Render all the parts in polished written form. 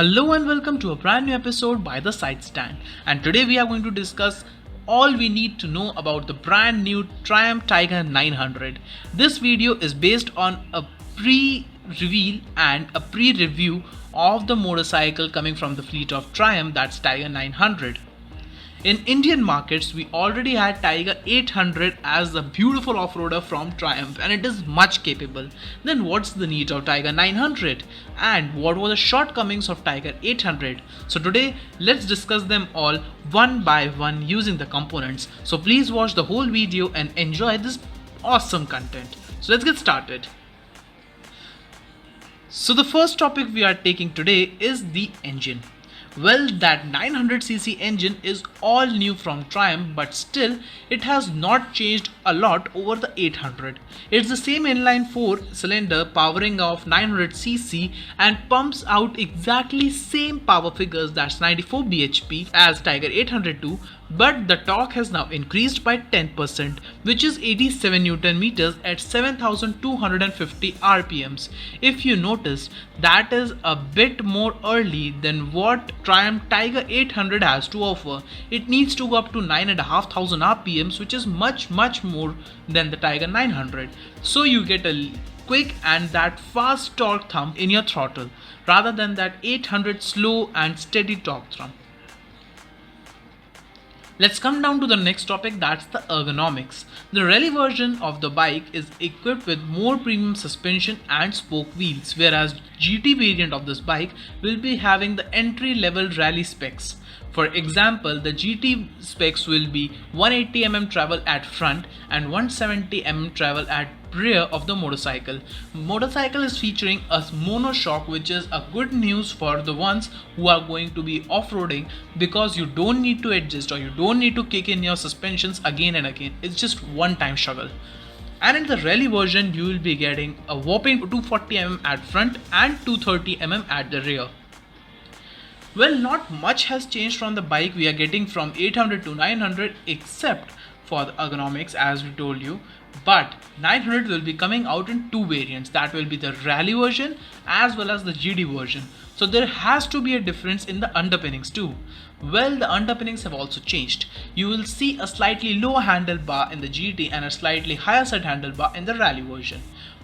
Hello and welcome to a brand new episode by the SideStand. And today we are going to discuss all we need to know about the brand new Triumph Tiger 900. This video is based on a pre-reveal and a pre-review of the motorcycle coming from the fleet of Triumph, that's Tiger 900. In Indian markets, we already had Tiger 800 as a beautiful off-roader from Triumph and it is much capable. Then what's the need of Tiger 900? And what were the shortcomings of Tiger 800? So today, let's discuss them all one by one using the components. So please watch the whole video and enjoy this awesome content. So let's get started. So the first topic we are taking today is the engine. Well, that 900cc engine is all new from Triumph, but still it has not changed a lot over the 800. It's the same inline 4-cylinder powering of 900cc and pumps out exactly same power figures, that's 94 bhp as Tiger 802, but the torque has now increased by 10%, which is 87 Newton meters at 7250 RPMs. If you notice, that is a bit more early than what Triumph Tiger 800 has to offer. It needs to go up to 9500 RPMs, which is much more than the Tiger 900. So you get a quick and that fast torque thump in your throttle rather than that 800 slow and steady torque thump. Let's come down to the next topic, that's the ergonomics. The rally version of the bike is equipped with more premium suspension and spoke wheels, whereas GT variant of this bike will be having the entry level rally specs. For example, the GT specs will be 180mm travel at front and 170mm travel at rear of the motorcycle. Motorcycle is featuring a monoshock, which is a good news for the ones who are going to be off-roading, because you don't need to adjust or you don't need to kick in your suspensions again and again. It's just one time struggle. And in the rally version, you will be getting a whopping 240mm at front and 230mm at the rear. Well, not much has changed from the bike we are getting from 800 to 900 except for the ergonomics, as we told you. But 900 will be coming out in two variants, that will be the rally version as well as the GT version. So there has to be a difference in the underpinnings too. Well, the underpinnings have also changed. You will see a slightly lower handlebar in the GT and a slightly higher side handlebar in the rally version.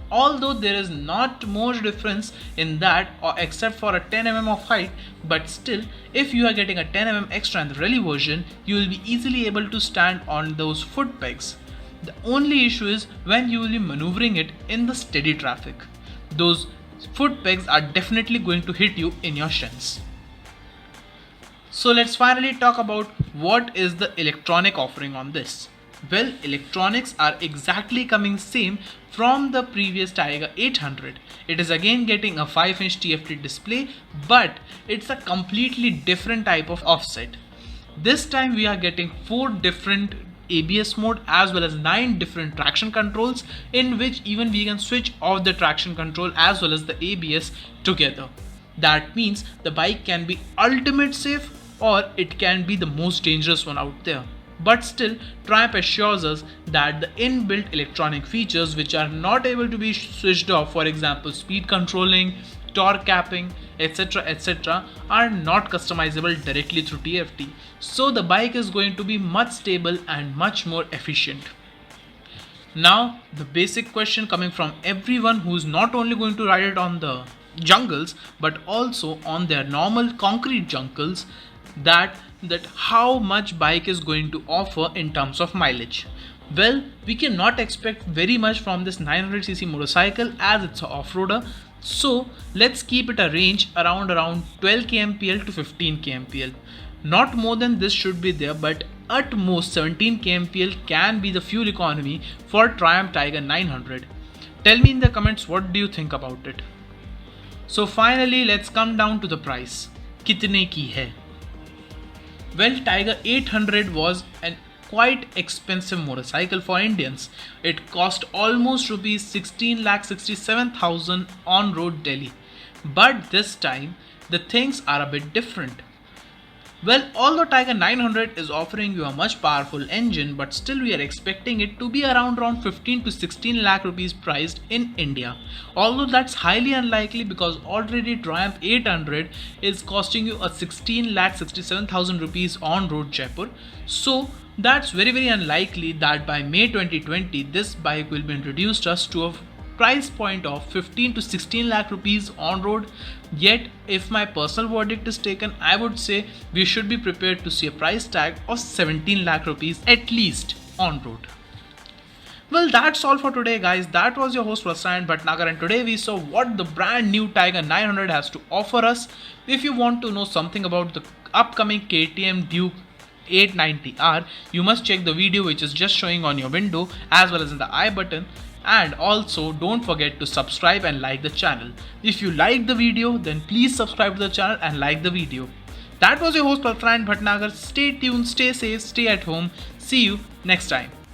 Although there is not much difference in that except for a 10mm of height, but still if you are getting a 10mm extra in the rally version, you will be easily able to stand on those foot pegs. The only issue is when you will be maneuvering it in the steady traffic. Those foot pegs are definitely going to hit you in your shins. So let's finally talk about what is the electronic offering on this. Well, electronics are exactly coming same from the previous Tiger 800. It is again getting a 5-inch TFT display, but it's a completely different type of offset. This time we are getting 4 different ABS mode as well as 9 different traction controls, in which even we can switch off the traction control as well as the ABS together. That means the bike can be ultimate safe or it can be the most dangerous one out there. But still, Triumph assures us that the inbuilt electronic features which are not able to be switched off, for example speed controlling, torque capping, etc., are not customizable directly through TFT. So the bike is going to be much stable and much more efficient. Now the basic question coming from everyone who is not only going to ride it on the jungles but also on their normal concrete jungles, that how much bike is going to offer in terms of mileage. Well, we cannot expect very much from this 900cc motorcycle as it's an off-roader. So let's keep it a range around 12 kmpl to 15 kmpl. Not more than this should be there, but at most 17 kmpl can be the fuel economy for Triumph Tiger 900. Tell me in the comments what do you think about it. So finally, let's come down to the price. Kitne ki hai? Well, Tiger 800 was an quite expensive motorcycle for Indians. It cost almost rupees 16,67,000 on road Delhi. But this time the things are a bit different. Well, although Tiger 900 is offering you a much powerful engine, but still we are expecting it to be around 15 to 16 lakh rupees priced in India. Although that's highly unlikely because already Triumph 800 is costing you a 16 lakh 67,000 rupees on road Jaipur. So that's very unlikely that by May 2020 this bike will be introduced us to a price point of 15 to 16 lakh rupees on road. Yet if my personal verdict is taken, I would say we should be prepared to see a price tag of 17 lakh rupees at least on road. Well, that's all for today, guys. That was your host Prasad Bhatnagar, and today we saw what the brand new Tiger 900 has to offer us. If you want to know something about the upcoming KTM Duke 890R, you must check the video which is just showing on your window as well as in the I button. And also don't forget to subscribe and like the channel. If you liked the video, then please subscribe to the channel and like the video. That was your host Prasad Bhatnagar. Stay tuned, stay safe, stay at home. See you next time.